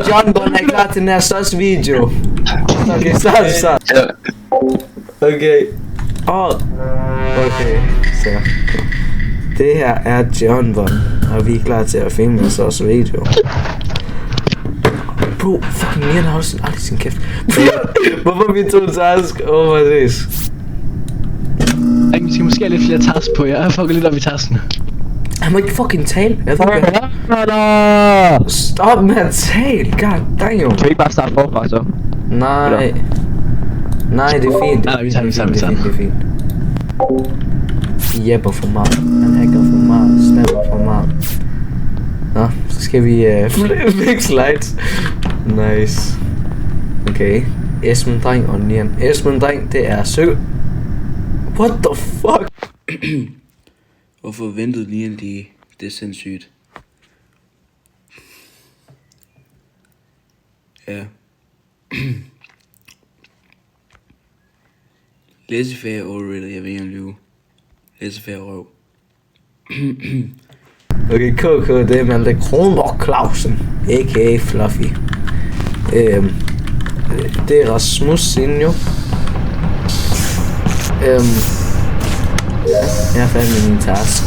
John Bon er klar til næste års video. Okay, start. Okay. Okay, så. Det her er John Bon, og vi er klar til at filme næste års video. Bro, fucking Nian har også aldrig sin kæft. Hvorfor vi to task? Oh my days. Vi skal måske have lidt flere task på, jeg fucker lidt op i tasken. Han må ikke fucking tale. Jeg ved ikke. Stop med at tale. God damn. Kan vi ikke bare starte forfra så? Nej. Nej, det er fint. Nej, vi tager Det er fint. Jepper for meget. Han hacker for meget. Snapper for meget. Nå, så skal vi fix lights. Nice. Okay. Esben dreng og Nian. Esben dreng, det er sø. What the fuck? Hvorfor ventede Nian lige? Det er sindssygt. Ja. Læsefærd overrated, jeg vil gerne lyve. Læsefærd røv. Okay, KK, det er Malte Kronborg Clausen, a.k.a. Fluffy. Det er Rasmus Sinjo. Jeg er færdig med min task.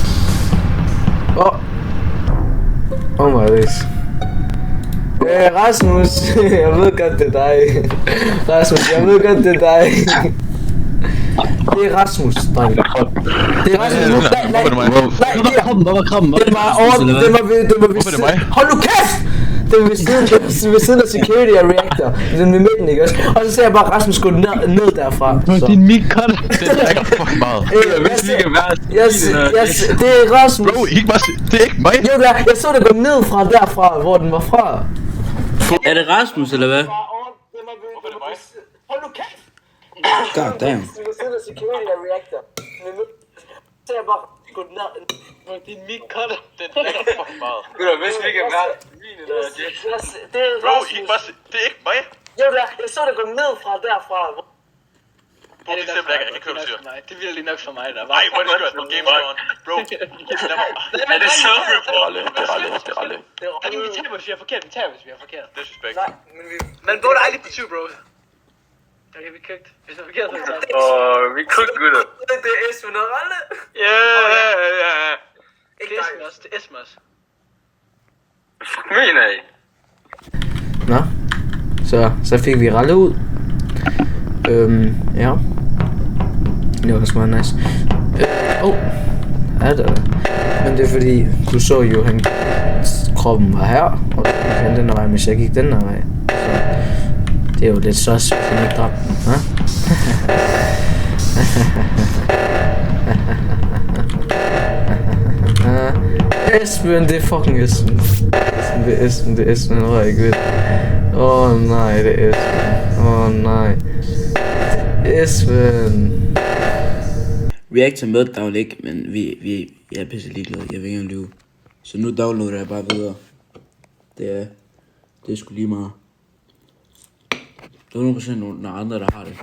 Oh my days. Rasmus, jeg ved godt det er dig. Rasmus, jeg ved godt det er dig. Det er Rasmus, dreng. Det er Rasmus. Nej. Hvorfor krabben? Det var ved hold nu kæft! Det var ved siden af security og reactor. Den ved midten, ikke også? Og så ser jeg bare Rasmus gå ned derfra. Din mic cut. Det er ikke fucking meget. Det er Rasmus. Bro, det er ikke mig. Jo, jeg så det gå ned fra derfra, hvor den var fra. Er det Rasmus, eller hvad? Hold nu kæft! God damn. Det var siden af security og reactor. Så ser jeg bare gå ned. Din mic cut. Det er ikke fucking meget. Gutter, hvis vi kan være... Det er Bro, Rasmus. det er ikke mig. Jo, jeg så det gå ned fra derfra. Bro, det er simpelthen ikke, jeg kan købe det, siger. Det bliver lige nok for mig, der. Nej, hvor er det skørt. Game is gone. Bro, er det så rip, bro? Det er aldrig. Vi tager, hvis vi er forkert. Det er suspekt. Nej, men vi... Man burde aldrig på 7, bro. Okay, vi køgt. Hvis vi er forkert, så er det Vi købt, gutter. Det er Esben og Ralle. Ja. Det er Esben også. Det er Esben også. Fuck mener I? Nå, så fik vi Ralle ud. Ja. Det var også meget nice. Er det? Men det er fordi, du så jo, kroppen var her, og du kan den vej, hvis jeg gik den her vej. Så det er jo lidt sus, hvis jeg ikke dræbte den, hva'? Esben, det er fucking Esben. Det er Esben, han rører ikke ved. Nej, det er Esben. Nej. Esben. Reactor meltdown ikke, men jeg er pisse ligeglad. Jeg vil ikke engang lyve. Så nu downloader jeg bare videre. Det er sgu lige meget. Der er 100% nogle andre, der har det.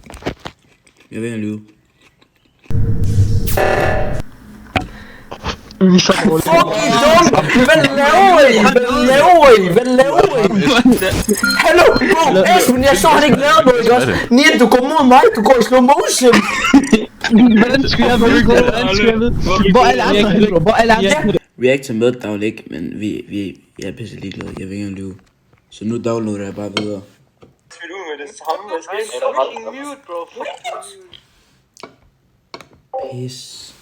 Jeg vil ikke engang lyve. Fucking dum! Hvad laver I? Hallo, bro, Esben, jeg så han ikke lavede noget, ikke også? Nian, du går mod mig, du går i slow motion. Hvordan skal jeg vide? Hvor er alle andre? Hvor er alle andre? Reactor meltdown ikke, men jeg er pisse ligeglad. Jeg vil ikke engang lyve. Så nu downloader jeg bare videre. Smidt ud med det samme, hvad skal jeg? Fucking mute, bro. Pis.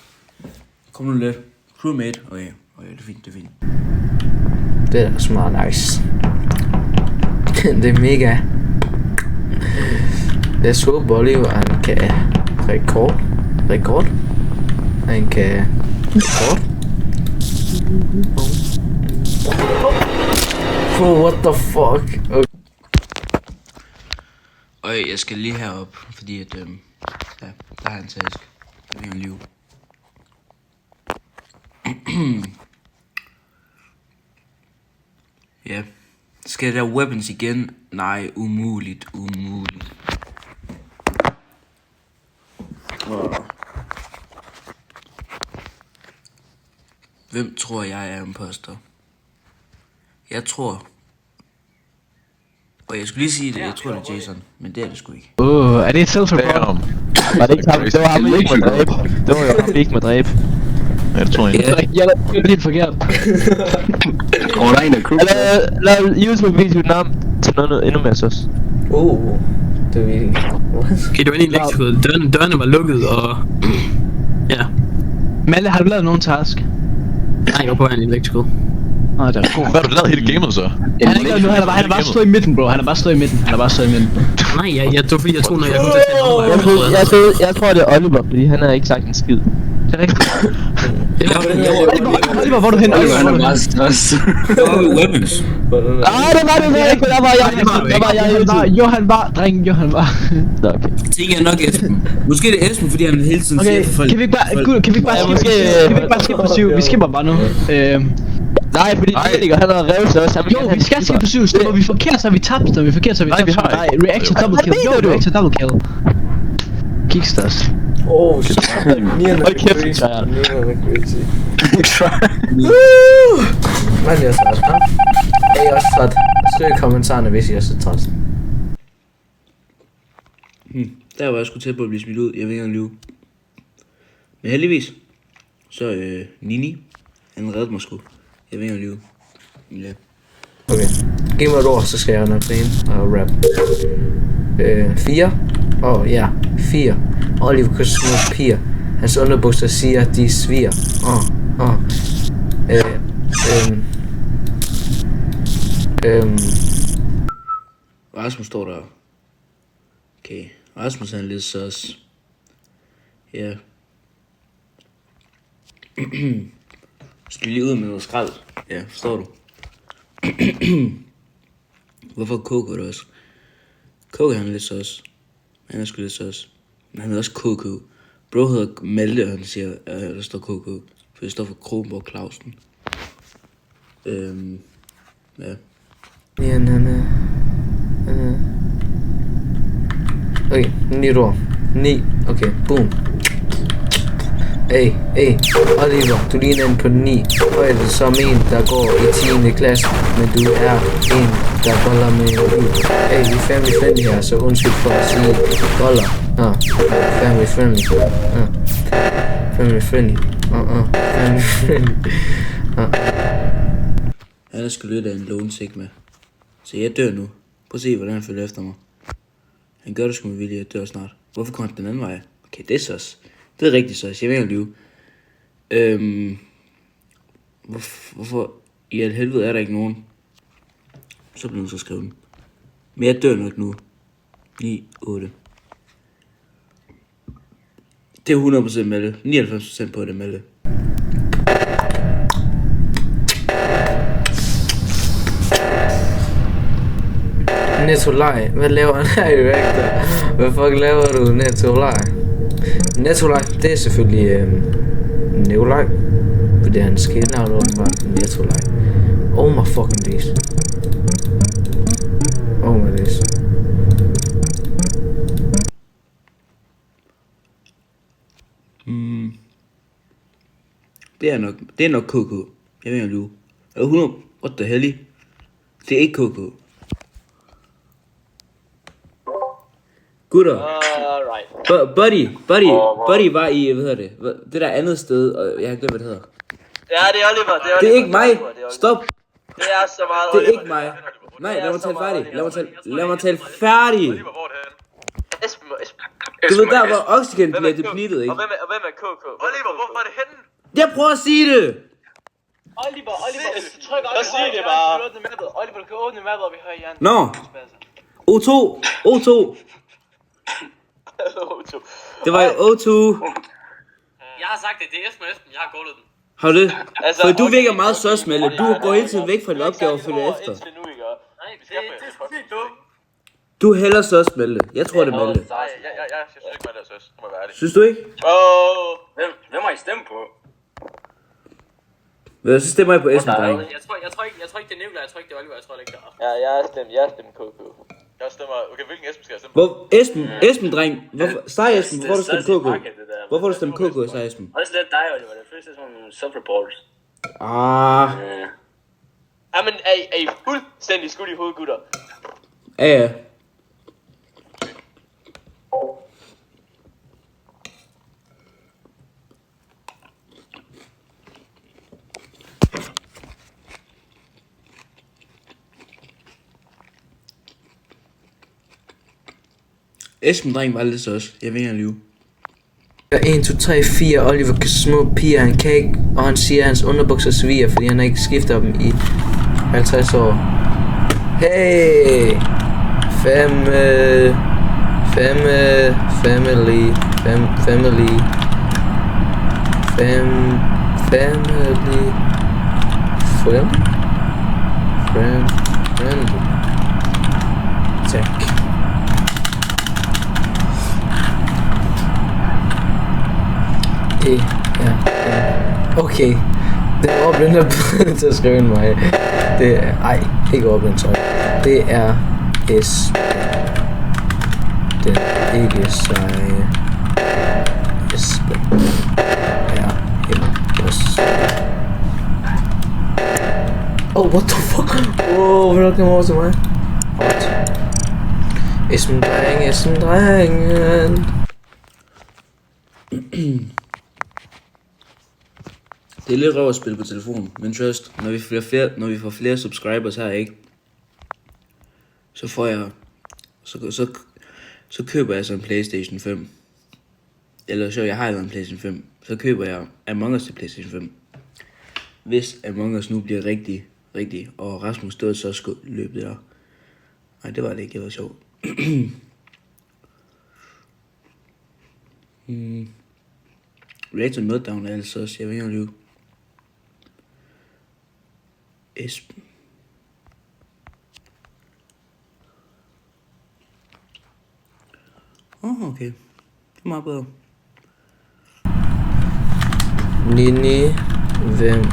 Kom nu lidt. Crewmate. Okay, det er fint. Det er smart nice. Det er mega. Jeg så Bolly, han kan rekord. Han kan rekord. Bro, what the fuck? Okay. Og jeg skal lige herop, fordi at, ja, der er en task. Jeg vil gerne lyve. Ja. Skal jeg lave weapons igen? Nej, umuligt. Hvem tror jeg er imposter? Jeg tror, Og jeg skulle lige sige det, jeg tror det er Jason, men det er det sgu ikke. Er det et self-report? Damn. Var det ikke ham? Det var ham, vi ikke må dræbe. Det var jo ham, vi ikke må dræbe. Ja, det tror jeg ikke. Jeg lavede det helt forkert. Og der er en af crew. Lad YouTube vise dit navn til noget endnu mere søs. Det ved jeg ikke. Okay, det var egentlig elektrisk. Dørene var lukket, og... Ja. Malle, har du lavet nogen task? Nej, jeg var på en elektrisk. Nå, det er god. Hvad har du lavet hele gamet så? Han er ikke lavet nu, han er bare stået i midten, bro. Han er bare stået i midten. Nej, det var fordi jeg troede, når jeg kom til at tage Jeg tror, det er Oliver, fordi han har ikke sagt en skid. Det er rigtigt. Oliver, hvor er du hen? Oliver, han er meget stress. Weapons. Det var jeg. Johan var. Nå, okay. Tænker jeg nok Esben. Måske det er Esben, fordi han hele tiden Okay, siger for folk. kan vi ikke bare skifte på 7? Vi skipper bare nu. Nej, fordi Nick, han har revet sig også. Jo, vi skal skifte på 7. Stemmer vi forkert, så har vi tabt. Stemmer vi forkert, så har vi tabt. Nej, reaction double kill. Jo, reaction double kill. Kickstars. Shit. Hold kæft, Træer. Man er træt, hva'? Er I også træt? Skriv i kommentarerne, hvis I er så træt. Der var jeg sgu tæt på at blive smidt ud, jeg vil ikke engang lyve. Men heldigvis, så Nini, han reddede mig sgu. Jeg vil ikke engang lyve. Ja. Okay. Giv mig et ord, så skal jeg nok til hende og rap. 4. 4. Oliver kan små piger. Hans underbukser siger, de sviger. Rasmus står der. Okay, Rasmus han er lidt sås. Ja. Skal lige ud med noget skrald. Ja, forstår du? Hvorfor koker du også? Koker han er lidt sås. Han er sgu lidt sås. Men han er også KK. Bro hedder Malte, og han siger, der står KK. For det står for Kronborg Clausen. Ja. Ja, Okay, 9 ord. 9. Okay, boom. Hey, Oliver, du ligner en på 9. Højde som en, der går i 10. klasse. Men du er en, der boller med ud. Hey, vi er family friendly her, så undskyld for at sige boller. Family friendly. Family friendly. Family friendly. Han er sgu lidt af en lone sigma. Så jeg dør nu. Prøv at se, hvordan han følger efter mig. Han gør det sgu med vilje, jeg dør snart. Hvorfor kom han den anden vej? Okay, det er sås. Det er rigtigt sås, jeg vil ikke lyve. Hvorfor i alt helvede er der ikke nogen? Så bliver han så skrevet. Men jeg dør nok nu. 9, 8. Det er 100% Malle. 99% på det Malle. Netto Leg. Hvad laver han her i Reactor? Hvad fuck laver du, Netto Leg? Netto Leg, det er selvfølgelig Nikolaj. For det er hans skillnavn åbenbart. Netto Leg. Oh my fucking days. Oh my days. Det er nok KK. Jeg ved ikke, om du. 100. What the hell? Det er ikke KK. Gutter. Buddy var i, hvad hedder det? Det der andet sted, og jeg har glemt, hvad det hedder. Ja, det er Oliver. Det er ikke mig. Stop. Det er så meget Det er Oliver. ikke mig. Nej, lad mig tale færdig. Lad mig tale færdig. Oliver, hvor er det henne? Esben. Du ved der, hvor oxygen bliver depleted, ikke? Og hvem er KK? Oliver, hvorfor er det henne? Jeg prøver at sige det. Oliver, tryk op. Sig det bare. Oliver, du kan åbne mappet, og vi hører Jan. Nå. O2. Det var jo O2. Jeg har sagt det, det er Esben, jeg har gulvet den. Har du det? For du virker meget søs, Melle. Du går hele tiden væk fra din opgave og følger efter. Nej, det er sgu fint, du. Du er hellere søs, Melle. Jeg tror, det er Melle. Nej, jeg synes ikke, man er søs. Det må være ærlig. Synes du ikke? Hvem har I stemt på? Så stemmer jeg på Esben, dreng. Jeg tror ikke, det er Nikolaj, jeg tror ikke, det er Oliver, jeg tror det ikke, det er. Ja, jeg er stemt KK. Jeg stemmer... Okay, hvilken Esben skal jeg stemme på? Esben, dreng. Sej Esben, hvorfor du stemt KK? Hvorfor du stemt KK, sej Esben? Og det er lidt dig, Oliver. Det føles som en self-report. Jamen, er I fuldstændig skudt i hovedet, gutter? Ja. Esben dreng var aldrig så også. Jeg vil ikke lyve. 1, 2, 3, 4. Oliver kan små piger, han kan ikke, og han siger, at hans underbukser sviger, fordi han ikke skifter dem i 50 år. Hey! Family. Family. Family. Friendly. Tak. Ja. Okay. Det er ordblind, der er til at skrive en mig. Det er... Ej, ikke ordblind, sorry. Det er Esben. Den ikke seje Esben. Ja, også. Oh, what the fuck? Wow, vil du komme over til mig? What? Esben drengen. Det er lidt røv at spille på telefonen, men trust, når vi får flere subscribers her, ikke? Så får jeg, så køber jeg så en PlayStation 5. Eller så jeg har en PlayStation 5, så køber jeg Among Us til PlayStation 5. Hvis Among Us nu bliver rigtig, og Rasmus stod så skulle løbe der. Nej, det var det ikke, det var sjovt. Reactor Meltdown er altså også, jeg vil ikke lyve. Esben. Okay. Det er meget bedre. Nini, hvem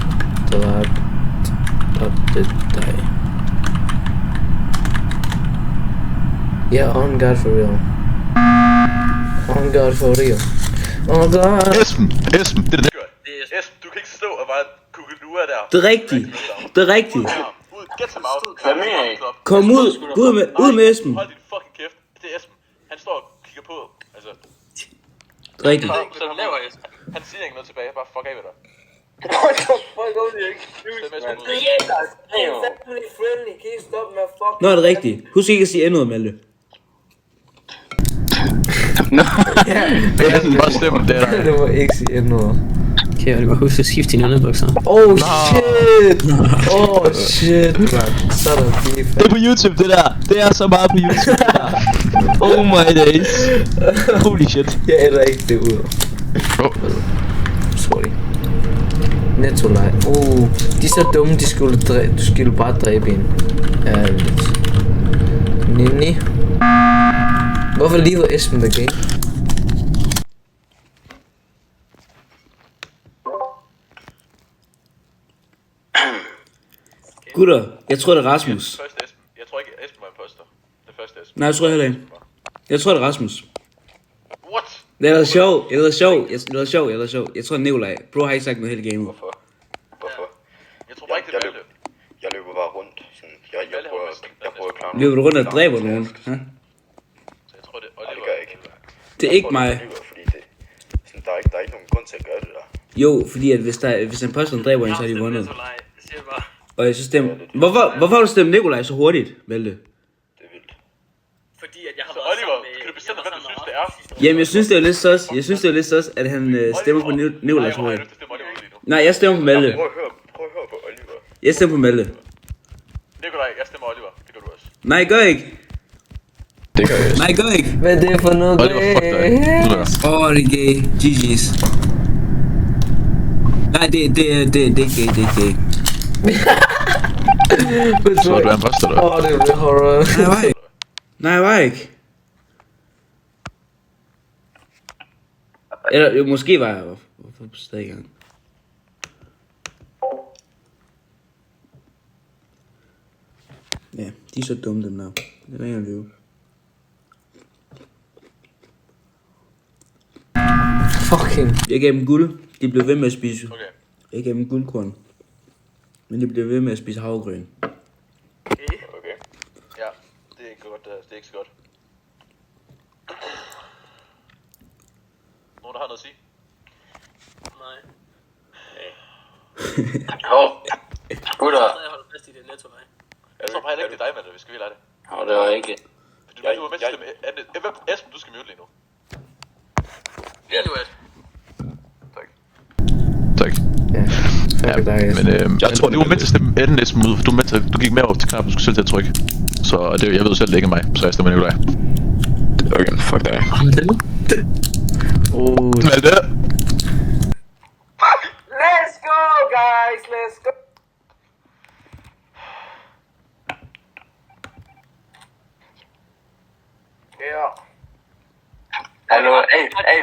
dræbte dig? Ja, on God for real. On God for real. Oh God. Esben, det er det. Det er Esben, du kan ikke stå og bare kugelure der. Det er rigtigt. Det er rigtigt. Ud, get him out. Hvad mener I? Kom ud med Esben. Hold din fucking kæft. Det er Esben. Han står og kigger på. Altså, Det er rigtigt. Så laver Esben. han siger ikke noget tilbage. Bare fuck af med dig. What the fuck are you Stem Esben ud. Family friendly, can you stop my fucking... Nå, er det rigtigt. Husk ikke at sige endnu om Malte. Det er sådan bare stemmen, det er der. Det må ikke sige endnu. Okay, Oliver, husk at skifte dine underbukser. Oh shit, man. Så er der beef. Det er på YouTube, det der. Det er så meget på YouTube, det der. Oh my days. Holy shit. Jeg æder ikke det ud. Sorry. Netto-leg. De er så dumme, du skulle bare dræbe en. Ærligt. Nini. Hvorfor lever Esben the game? Gutter, jeg tror det er Rasmus. Første Esben. Jeg tror ikke Esben var imposter. Det første Esben. Nej, jeg tror heller ikke. Jeg tror det er Rasmus. What? Det er sjov. Jeg tror det er Nikolaj. Bro har ikke sagt noget hele gamet. Hvorfor? Jeg tror bare ikke det er Malte. Jeg løber bare rundt. Sådan, jeg prøver at klare Løber du rundt og dræber nogen? Så jeg tror det er Nej, det Oliver. gør jeg ikke. Det er ikke mig. Fordi det, sådan, der er ikke nogen grund til at gøre det der. Jo, fordi at hvis en påstand dræber en, så har de vundet. Jeg siger bare. Og jeg så stemmer... Hvorfor har du stemt Nikolaj så hurtigt, Malte? Det er vildt. Fordi at jeg har Så været Oliver, sammen med... kan du bestemme, hvem du synes, det er? Jamen, jeg synes det er lidt sås, at han stemmer på Nikolaj så Nej, hurtigt. du stemmer Oliver lige nu. Nej, jeg stemmer på Malte. Prøv at høre på Oliver. Jeg stemmer på Malte. Nikolaj, jeg stemmer Oliver. Det gør du også. Nej, gør ikke. Det gør jeg. Nej, gør ikke. Hvad er det for noget? Oliver, fuck dig. Det er gay. GG's. Nej, det er gay. Så er du en poster, der. Det bliver horror. Nej, jeg var ikke. Eller jo, måske var jeg. Hvorfor stadig i gang? Ja, de er så dumme, dem der. Det er ikke en løve. Fucking. Jeg gav dem guld. De blev ved med at spise. Okay. Jeg gav dem guldkorn. Men de blev ved med at spise havregryn. Okay. Ja. Det er ikke godt, det er ikke så godt. Nogen, der har noget at sige? Nej. Jo. Gutter. Jeg holder fast i det netto, nej. Jeg tror heller ikke, det er dig, Malte, vi skal lade det. Jo, det var ikke. Du er med til det. Esben, du skal mute lige nu. Ja, du er. Tak. Ja. Fuck dig, Men jeg tror, du var med til at stemme Eden Esben ud, for du gik med op til knappen, du skulle selv til at trykke. Så det, jeg ved selv, det ikke er mig, så jeg stemmer Nikolaj. Okay, fuck dig. Malte! Let's go, guys, let's go. Yeah. Hallo, hey, færdig.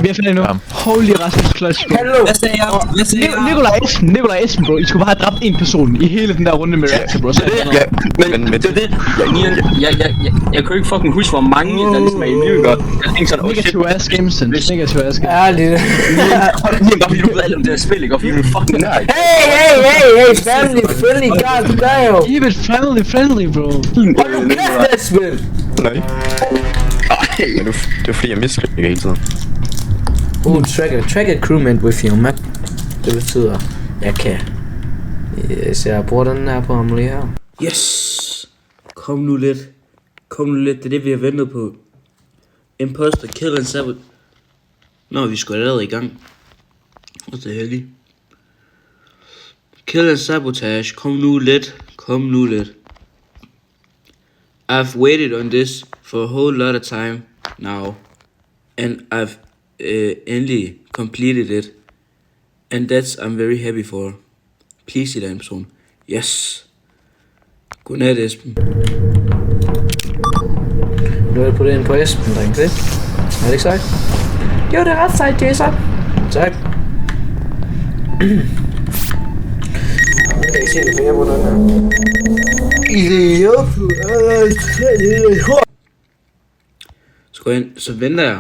Vi er færdige nu. Holy Rasmus Clutch, bro. Hallo. Hvad sagde jeg? Nikolaj Esben, bro. I skulle bare have dræbt en person i hele den der runde med reactor, bro. Så det er Men det er det. Jeg kunne ikke fucking huske, hvor mange der ligesom er i livet godt. Jeg tænkte sådan, negative ass gamesense. Negative ass gamesense. Ærligt. Bare fordi du ved alt om det her spil, ikke? Og fordi du er fucking nerd. Hey, family friendly, god damn. Keep it friendly, bro. Hold nu kæft, Esben. Nej. Men det er fordi, jeg misklikker hele tiden. Track a crewmate with your map. Det betyder, jeg kan. Så jeg bruger den her på ham lige her. Yes! Kom nu lidt. Det er det, vi har ventet på. Imposter, kill and sabotage. Nå, vi skulle allerede i gang. What the hell? Kill and sabotage. Kom nu lidt. I've waited on this for a whole lot of time now. And I've endelig completed it. And that's I'm very happy for. Please sig den person. Yes. Godnat, Esben. Nu er det puttet ind på Esben, dreng, det? Er det ikke sejt? Jo, det er ret sejt, Jason. Tak. Jeg kan ikke se det, for jeg på den her. Så går jeg ind, så venter jeg.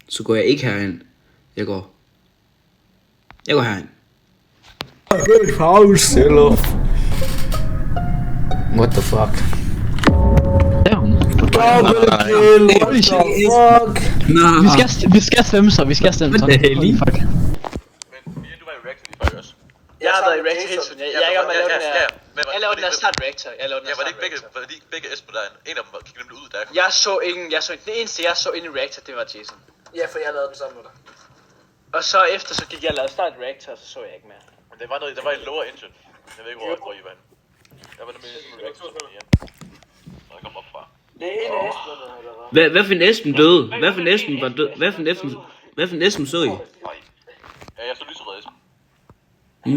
Så går jeg ikke herind. Jeg går herind. What the fuck? Holy shit. Nå. Vi skal stemme så. What the hell? Men Mia, du var i reactor lige før også. Jeg har været i reactor hele tiden. Jeg er i gang med at lave den her... Jeg lavede den her start reactor. Var det ikke begge Esben der? En af dem gik nemlig ud der. Den eneste jeg så inde i reactor, det var Jason. Ja, for jeg lavede den sammen med dig. Og så efter så gik jeg og lavede start reactor, og så jeg ikke mere. Men der var en lower engine. Jeg ved ikke, hvor I var inde. Jeg var nemlig i reactor igen. Og jeg kom op fra. Det er en af Esben, Hvad for en Esben døde? Hvad for en Esben var død? Hvad for en Esben så I? Ja, jeg så lyserød Esben. Ja,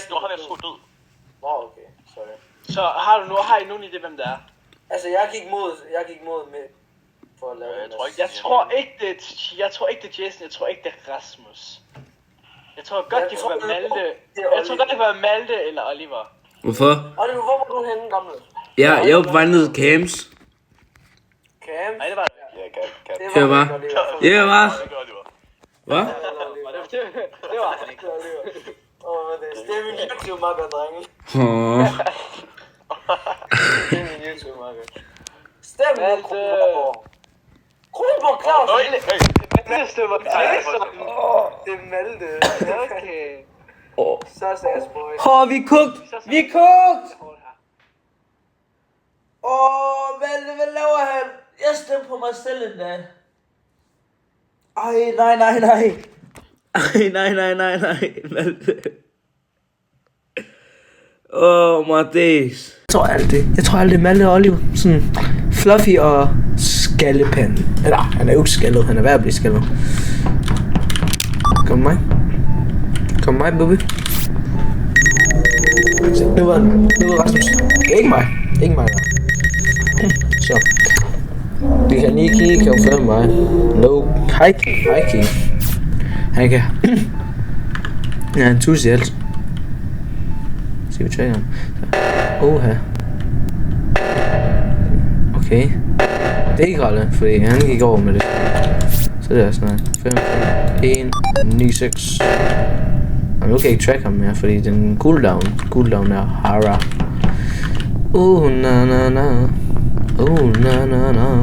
du har han jeg så død. Okay, sorry. Så har I nogen idé, hvem det er? Altså, jeg gik mod med for at lave den. Jeg tror ikke det er Jason, jeg tror ikke det er Rasmus. Jeg tror godt det kunne være Malte. Jeg tror godt det kunne være Malte eller Oliver. Hvorfor? Oliver, hvor var du henne, gamle? Jeg var på vej ned Camps. Camps? Nej, det var det. Det var Hvad? Det var han ikke. Det er min YouTube-makker, drenge. Det er min YouTube-makker. Stem nu, Kronborg Claus! Det stemmer Jason! Det er Malte. Okay. Så sass, boys. Vi kogt! Malte, hvad laver han? Jeg stemmer på mig selv endda. Ej, nej, Malte. My days. Jeg tror aldrig Malte og Oliver. Sådan Fluffy og Skallepande. Eller, han er jo ikke skaldet, han er ved at blive skaldet. Kom med mig, baby. Nu var Rasmus. Ikke mig der. Så. Vi kan lige kigge og følge mig. No, hej kig. Han kan. Ja, en tusind alt. Skal vi tjekke ham? Oha. Okay. Det er ikke Ralle, fordi han gik over med det. Så det er sådan her. 5, 1, 9, 6. Og nu kan jeg ikke track ham mere, fordi den cooldown er Hara. Na na na. Na na na.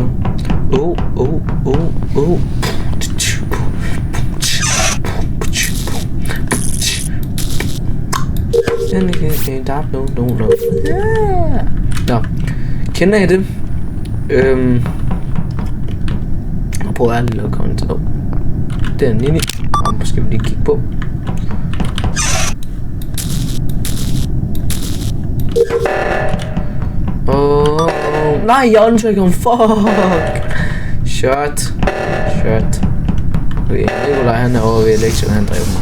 Nå, kender I det? Jeg prøver at lave konto. Det er Nini. Og skal vi lige kigge på. Nej, jeg untracker ham. Fuck. Shot. Okay, Nikolaj han er over ved lektion, han drev mig.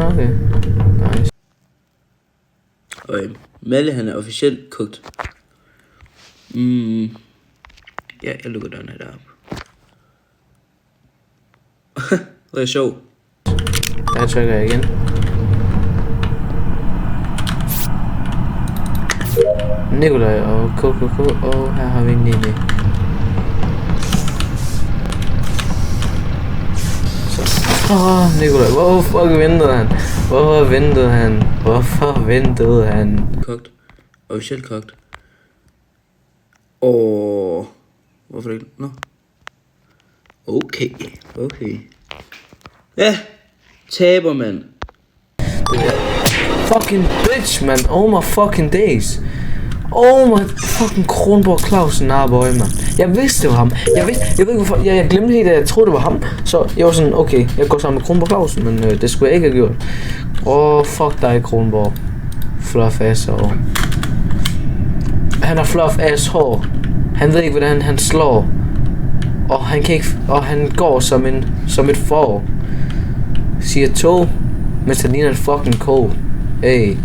Okay, nice. Okay, Malle han er officielt kogt. Ja, jeg lukker døren her deroppe. Det er sjovt. Der trykker jeg igen. Nikolaj og KKK, og her har vi Nini. Nikolaj, hvorfor ventede han? Kogt. Officielt kogt. Hvorfor ikke? Nå. Okay. Ja. Taber, mand. Fucking bitch, man. Oh my fucking days. Oh my fucking Kronborg Clausen Narboy, man. Jeg vidste det var ham. Jeg ved ikke hvorfor. Jeg glemte helt, at jeg troede det var ham. Så jeg var sådan, okay, jeg går sammen med Kronborg Clausen, men det skulle jeg ikke have gjort. Fuck dig, Kronborg. Fluff ass hår. Han har fluff ass hår. Han ved ikke, hvordan han slår. Og han kan ikke, og han går som et får. Siger tog, mens han ligner en fucking ko. Hey.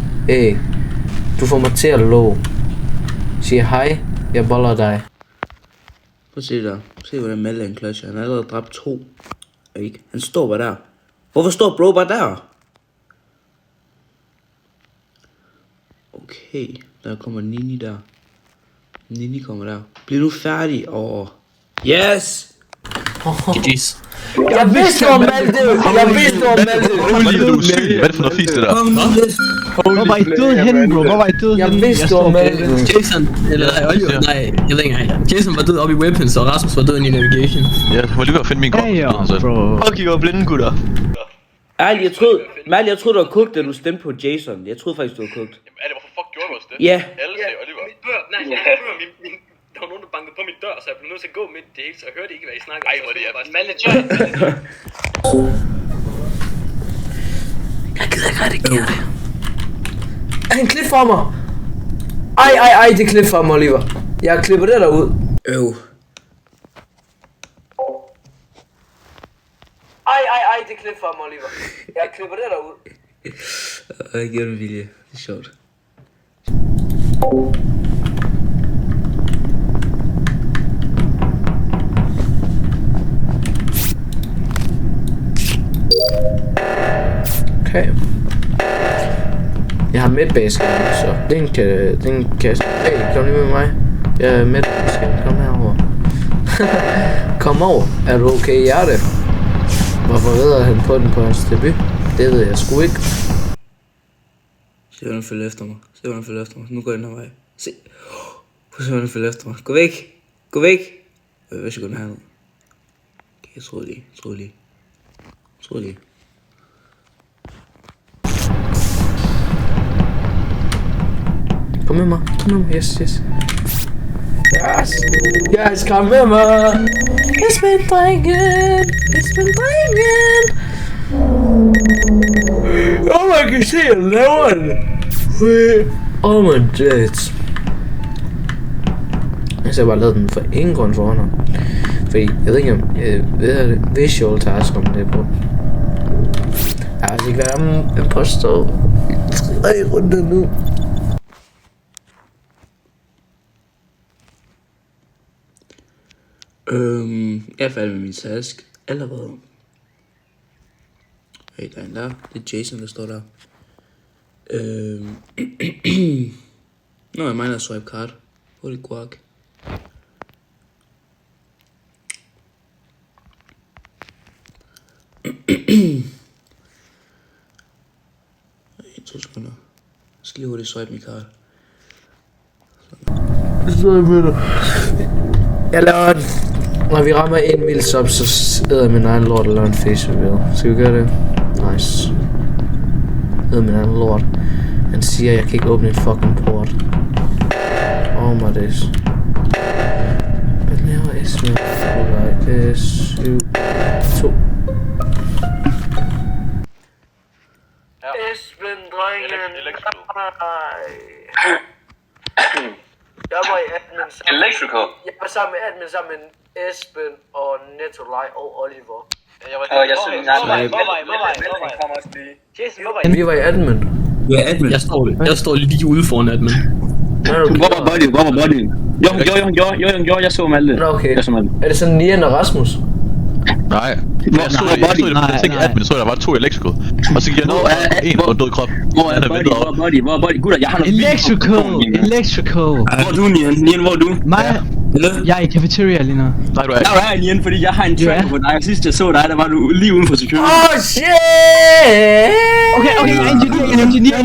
Du får mig til at lå. Siger hej, jeg boller dig. Prøv at se der. Se hvordan Malle er en clutch. Han har allerede dræbt 2. Ikke? Han står bare der. Hvorfor står bro bare der? Okay, der kommer Nini der. Nini kommer der. Bliv nu færdig. Yes! GG's. Jeg vidste om Malte! Rolig, du er syg. Hvad er det for noget fisk, det der? Hvor var I død henne, bro? Jeg vidste om Malte! Jason, eller Oliver, nej, jeg ved ikke engang. Jason var død oppe i weapons, og Rasmus var død inde i navigation. Jeg var lige ved at finde min kort. Bro. Fuck, I var blinde, gutter. Ærligt, jeg troede du var kogt, da du stemte på Jason. Jeg troede faktisk, du var kogt. Jamen, hvorfor fuck gjorde du også det? Ja. Alle sagde Oliver. Der var nogen, der bankede på min dør, så jeg blev nødt til at gå midt i det hele, så jeg hørte ikke, hvad I snakkede. Ej, hvor det er bare Malle. Jeg gider ikke redigere det. Er han klip for mig? Ej, det er klip for mig, Oliver. Jeg klipper det derud. Ej, det er klip for mig, Oliver. Jeg klipper det derud. Jeg giver det vilje. Det er sjovt. Okay. Jeg har medbase, så den kan... Hey, kom lige med mig. Jeg er medbase, kom herover. Kom over. Er du okay, hjerte? Hvorfor redder han på den på hans debut? Det ved jeg sgu ikke. Se hvordan han følger efter mig. Nu går jeg den her vej. Se. Prøv hvordan han følger efter mig. Gå væk. Hvad skal gå den her ned? Okay, jeg tror lige. Kom med mig. Yes. Yes, kom med mig. It's been drengen. Man kan se, jeg laver det. My days. Jeg har bare lavet den for ingen grund for ham. Fordi jeg ved ikke om visual task om det på. Jeg har ikke været en påstå 3 runder nu. Jeg er færdig med min task allerede. Hey, der er en der. Det er Jason, der står der. Nå, jeg mangler swipe card. Holy guac. 2 sekunder. Jeg skal lige hurtigt swipe Michael. Jeg laver den. Når vi rammer 1 mil sub, så æder jeg min egen lort og laver en face reveal. Skal vi gøre det? Nice. Æder min egen lort. Han siger, at jeg kan ikke åbne en fucking port. Oh my days. Hvad laver S med? Okay, S7 2. Esben, drengen. Jeg var i admin sammen. Electrical. Jeg var sammen med admin sammen med Esben og Netolaj og Oliver. Vi var i admin. Jeg står lige ude foran admin. Hvor var Buddy? Jo, jeg så Malte. Okay. Er det sådan Nian og Rasmus? Nej. Jeg så ikke admin, så der var 2 electrical. Og så giver jeg noget en på en død krop. Hvor er Buddy? Gutter, jeg har noget Electrical. Hvor er du, Nian? Hvor er du? Mig? Jeg er i cafeteria lige nu. Nej, du er ikke. Jeg er Nian, fordi jeg har en tracker på dig. Sidst jeg så dig, der var du lige uden for security. Oh shit! Okay, jeg er engineer.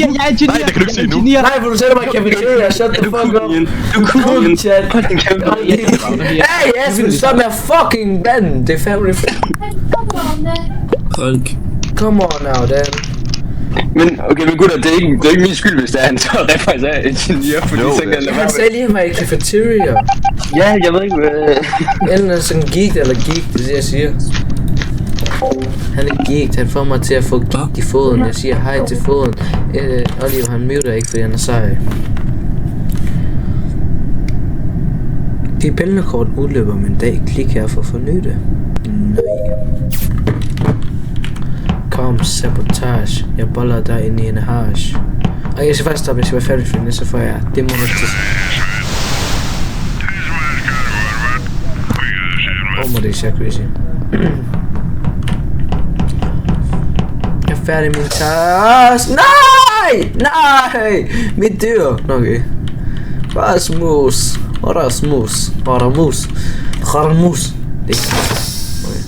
Nej, det kan du ikke sige nu. Nej, for du sætter mig i cafeteria. Shut the fuck up. Du kunne Nian. Hey, Esben, stop med at fucking blande. Det er family Folk. Come on now, Dan. Men gutter, det er ikke min skyld, hvis det er han så faktisk er ingeniør, fordi så kan jeg lade Han sagde lige, at han var i cafeteria. Ja, jeg ved ikke hvad... Enten er sådan geek eller geek, det er det jeg siger. Han er geek, han får mig til at få geek i foden. Jeg siger hej til foden. Oliver han muter ikke, fordi han er sej. Det bælgekort udløber om en dag. Klik her for at forny det. Nej. Kom, sabotage. Jeg boller dig ind i en hash. Og jeg skal faktisk stoppe, jeg skal være færdig for det, så får jeg demonetization. Oh, det er crazy. Jeg er færdig med min task. Nej! Mit dyr. Okay. Rasmus. Rasmus. Det er klart. Okay.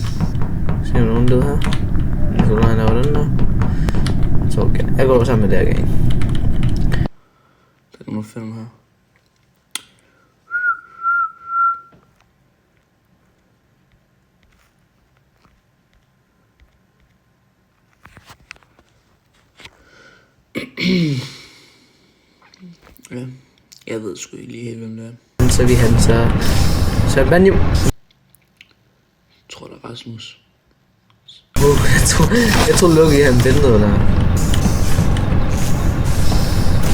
Ser du nogen død her? Nikolaj laver den der. Så okay. Jeg går sammen med det her gang. Der kan man filme her. Ja, jeg ved sgu ikke lige helt, hvem det er. Så vi henter... Så man jo... Jeg tror, det er Rasmus. Jeg tror Lucky han ventede der.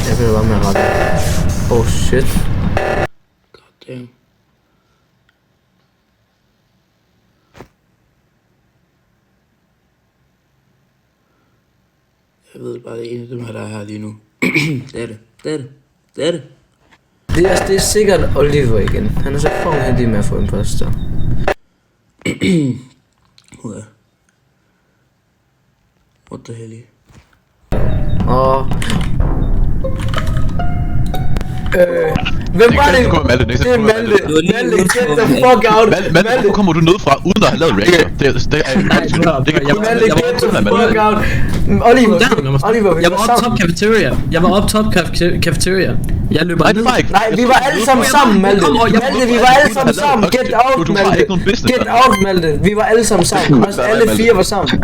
Jeg blev bare med at rette. Oh shit. God damn. Jeg ved bare, det er en af dem her, der er her lige nu. Det er det. Det er sikkert Oliver igen. Han er så fucking heldig med at få imposter. What the hell? Hvem var det? Det er Malte. Malte, get the fuck out. Malte, hvor kommer du ned fra, uden at have lavet reactor? Det er Malte, get the fuck out. Oliver, jeg var op top cafeteria. Jeg løber ned. Nej, vi var alle sammen, Malte. Malte, vi var alle sammen. Get out, Malte. Get out, Malte. Vi var alle sammen. Også alle 4 var sammen.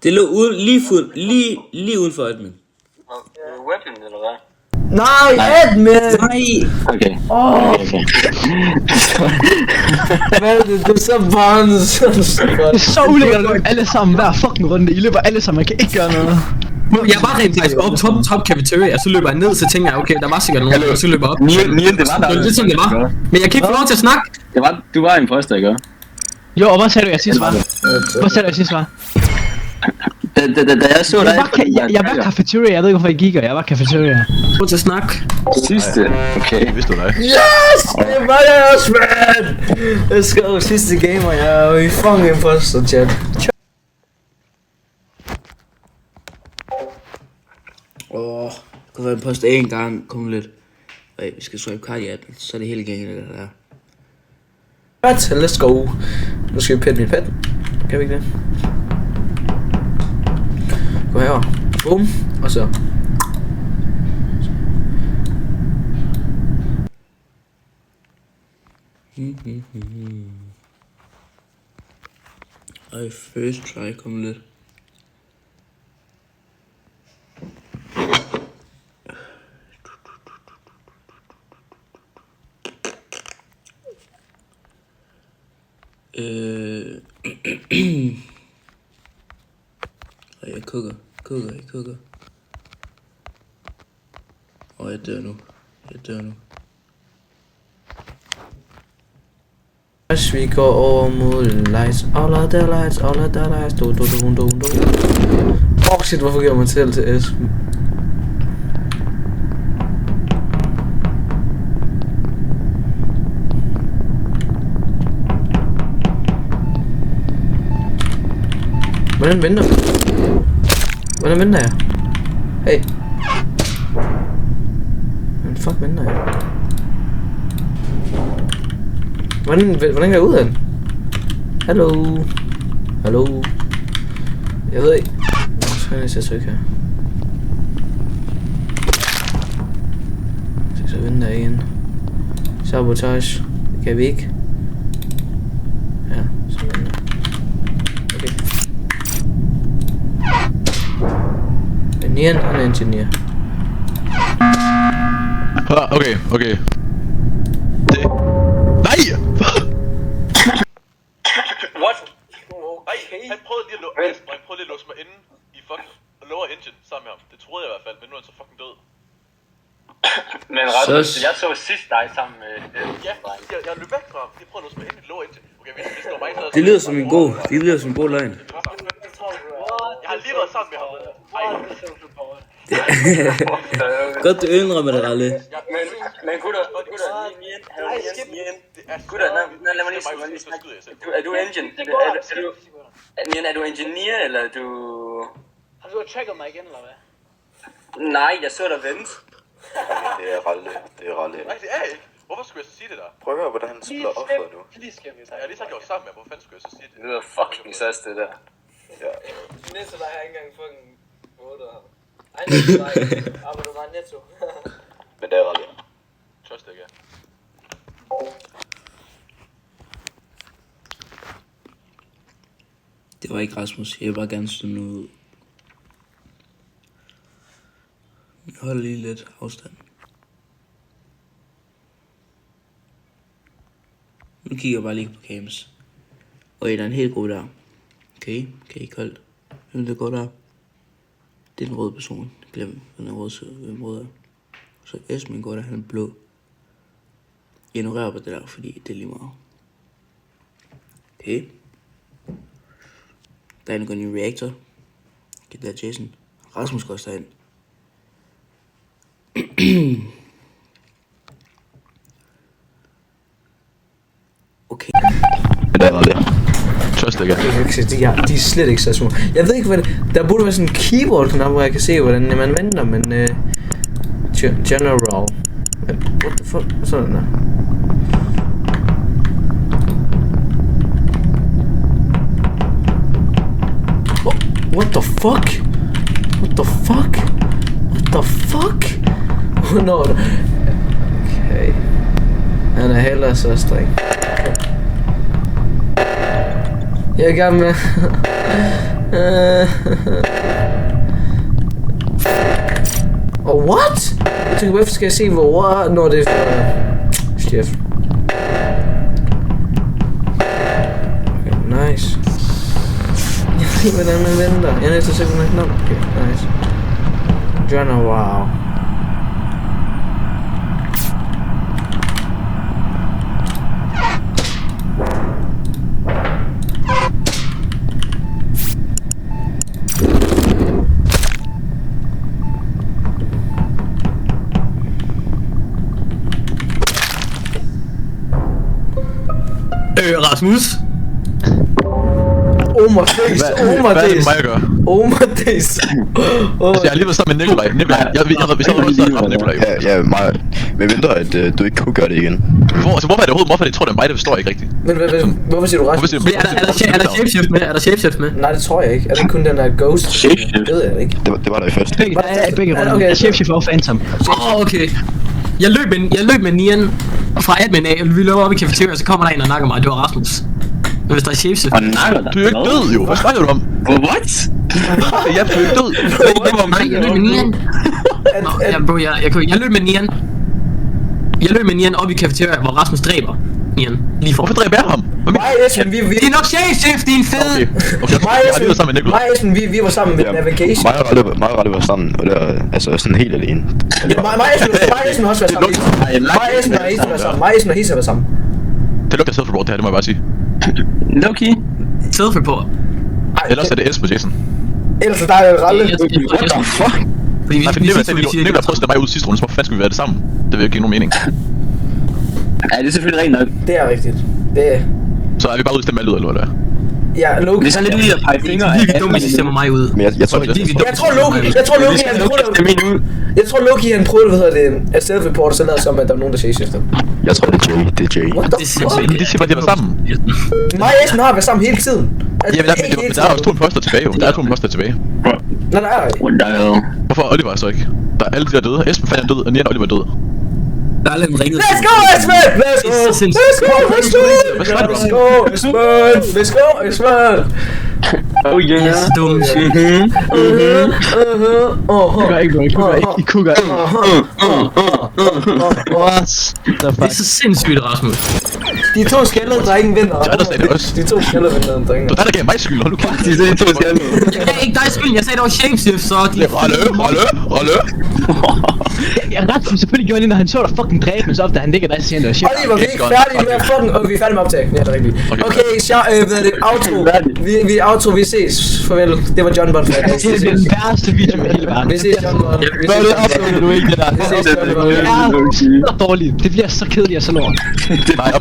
Det lå lige uden for admin. Weapon, eller hvad? Nej, admin! Nej! Okay. Malte, du er så barns. Det er så ulækkert at løbe alle sammen hver fucking runde. I løber alle sammen, man kan ikke gøre noget. Jeg var rent faktisk op top cafeteria, så løber jeg ned, så tænker jeg, okay, der var sikkert nogen, og så løber jeg op. Nian, det var der. Det er sådan, det var. Men jeg kan ikke få lov til at snakke. Du var en poster, ikke? Jo, og hvad sagde du, jeg sidst var? Da jeg så dig... Jeg var cafeteria, jeg ved ikke hvorfor jeg gik, og jeg var cafeteria. Prøv til at snakke. Sidste, okay. Vidste du dig? Yes! Det var jeg også, man! Let's go, sidste gamer, jeg er i fucking imposter, chat. Kunne være imposter en gang, kom lidt. Vi skal swipe card i 18, så er det hele gangen, det der. But let's go. Nu skal vi pette min pet. Kan vi ikke det? Gå herover. Boom. Og så. Ej, first try kom lidt. Ej, jeg kukker. Jeg dør nu. As we go over mod lights, all of the lights, do. Oh shit, hvorfor giver man selv til S? Hvordan venter jeg? Hey. Hvordan fuck venter jeg? Hvordan kan jeg ud af den? Hallo? Jeg ved ikke. Så kan jeg sætte tryk her. Så venter jeg igen. Sabotage. Det kan vi ikke. Ja, så venter jeg. Okay. Nian, han er ingeniør. Okay. Det... Nej! What? Ej, han prøvede lige at låse mig inde i fucking lower engine sammen med ham. Det troede jeg i hvert fald, men nu er han så fucking død. Men Rasmus, jeg så sidst dig sammen med... Ja, jeg løb væk fra ham. De prøvede at låse mig inde i lower engine. Okay, hvis det var mig, så... Det lyder som en god løgn. Jeg har lige været sammen med ham. Godt du indrømmer det, Ralle. Men gutter, lad mig lige snakke. Er du engine? Er du engineer, eller er du... Har du tjekket mig igen, eller hvad? Nej, jeg så dig vente. Det er Ralle. Nej, det er ikke. Hvorfor skulle jeg så sige det der? Prøv at høre, hvordan han spiller offeret nu. Jeg har lige sagt, jeg var sammen med ham. Hvorfor fanden skulle jeg så sige det? Det lyder fucking søs, det der. Ja. Netto, der har ikke engang fucking 8 her. Ej, Netto, der arbejder meget Netto. Men det er Ralle. Trust ikke, ja. Det var ikke Rasmus. Jeg vil bare gerne stå nu ud. Jeg holder lige lidt afstand. Nu kigger jeg bare lige på cams. Og der er en helt god der. Okay, koldt. Hvem der går der? Det er den røde person. Glem, den er rød er. Så Esben går der, han er blå. Jeg ignorerer på det der, fordi det er lige meget. Okay. Der er en ny reaktor. Get der Jason. Rasmus går også derind. Okay. Det er det. Trust ikke. De er slet ikke så små. Jeg ved ikke hvad det... Der burde være sådan en keyboard knap, hvor jeg kan se hvordan man venter, men general. What the fuck? Sådan der. What the fuck? No. Okay. Han er heller så streng. Jeg er i gang med... what? Jeg tænker, hvorfor skal jeg se, hvor... Når det er... Chef. Okay, nice. Jeg ved ikke, hvordan man venter. Jeg er næsten sikker på den knap. Okay, nice. Journal, wow. Rasmus? Oh my days. Hvad er det for mig at gøre? Oh my days. Altså, jeg har lige været sammen med Nikolaj. Vi står også sammen med Nikolaj. Ja, meget. Men mindre, at du ikke kunne gøre det igen. Hvorfor er det overhovedet? Hvorfor tror det er mig, det forstår jeg ikke rigtigt. Men hvorfor siger du Rasmus? Er der shapeshift med? Er der shapeshift med? Nej, det tror jeg ikke. Er det kun den der ghost? Shapeshift? Det ved jeg ikke. Det var der i første. Begge Okay. shapeshift og Phantom. Okay. Jeg løb med Nian fra admin af, og vi løber op i cafeteria, og så kommer der en og nakker mig, det var Rasmus. Men hvis der er shapeshift... Og nakker dig? Du er jo ikke død, jo. Hvad snakker du om? What? Ja, du er ikke død. Nej, jeg løb med Nian. Jeg løb med Nian. Jeg løb med Nian op i cafeteria, hvor Rasmus dræber Nian. Lige for. Hvorfor dræber jeg ham? Mig og Esben, vi... Det er nok shapeshift, din fed! Okay, jeg har lige været sammen med Nikolaj. Mig og Esben, vi var sammen med Navigation. Mig og Ralle var sammen, og det var altså sådan helt alene. Ja, mig og Esben har også været sammen. Mig og Esben har hele været sammen. Mig og Esben har hele været sammen. Det lugter self-report, det her, det må jeg bare sige. Low-key. Self-report. Ellers er det Esben og Jason. Ellers er der Ralle. What the fuck? Fordi Nej, for Nikolaj prøvede at stille mig ud sidste runde, så hvorfor fanden skulle vi være det sammen? Det vil ikke give nogen mening. Ja, det er selvfølgelig rent nok. Det er rigtigt. Det er... Så er vi bare ude i stemme alt ud, eller hvad? Ja, Loki. Det er sådan lidt lige at pege fingre af. Det er dumt, hvis I stemmer mig ud. Men jeg tror ikke... Jeg tror Loki han prøvede... Jeg tror Loki han prøvede, hvad hedder det, at self-report, og så lavede som, at der var nogen, der shapeshifter. Jeg tror, det er Jay. Det er Jay. What the fuck? Men det siger bare, at de var sammen. Mig og Esben har været sammen hele tiden. Jamen, der er jo 2 imposter tilbage, jo. Der er 2 imposter tilbage. Nej, der er ikke. What the hell? Hvorfor er Oliver så ikke? Der er alle de der døde. Esben fandt død, og Nian og Oliver død. Der er lidt en ringet. Let's go, Esben! Let's go! Let's go, Esben! Oh yeah. Dum. I kukker ikke. What the Det er fuck? så sindssygt, Rasmus. De 2 skaldede drenge vinder. De andre sagde det også. De 2 skaldede vinder drenge. Du er der, der gav mig skyld, hold nu kæft. Det er 2 skaldede. Jeg gav ikke dig skylden, jeg sagde, det var shapeshift, så de... Rolle! Jeg er ret for selvfølgelig gjorde det, når han så dig fucking dræbe, men så ofte han ligger der og siger, det var shit. Oliver, vi er ikke færdige med at fucking... Og vi er færdige med optag. Ja, det er rigtigt. Okay, hvad er det? Outro. Vi outro, vi ses. Farvel. Det var John Bond. Det er den værste video i hele verden. Vi ses, John Bond. Vi Hvad er det uploader du ikke det der? ses, John Bond. Det er så dårligt. Det bliver så kedeligt og så lort. Nej,